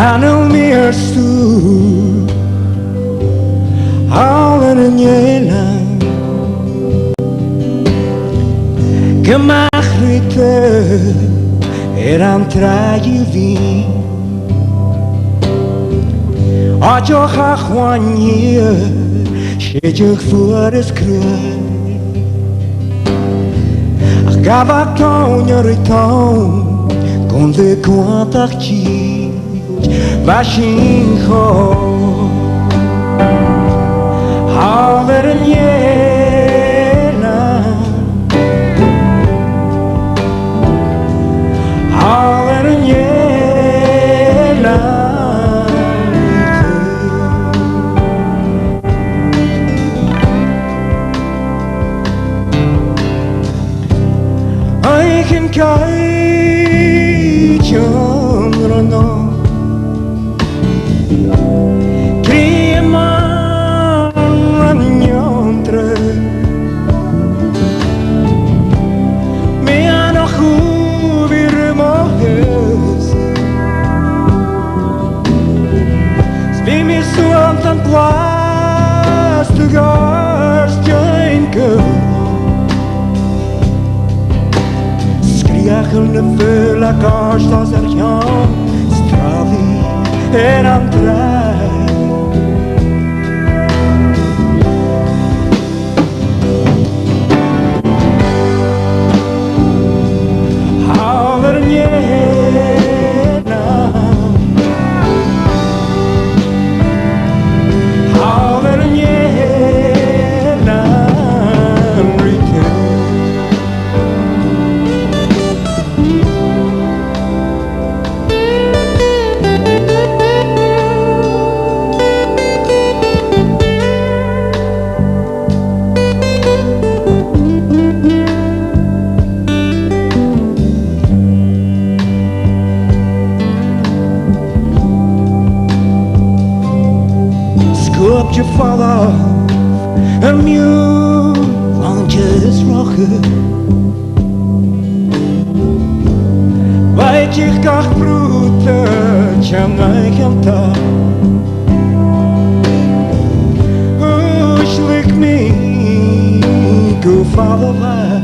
Anu mir stu Halen en jela Gemagrite Eram traje vi Ajo chachwanye Shejach voor es kruid Ach gavak toon yoritón Con de quantak chi Vashincho Haveren jena Haveren jena I can kai chonrono Tan plastigas jänke Skriachelde vulla karstas jan Stravi eran trei Up je vallen een nieuw landjes rochen Weet je kach broeten jamai kanta Schlik me go vallen waar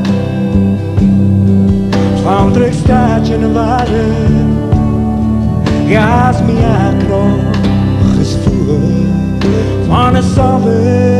Van terug staat je in de waarde Gas me akro gesvoerd Van een salve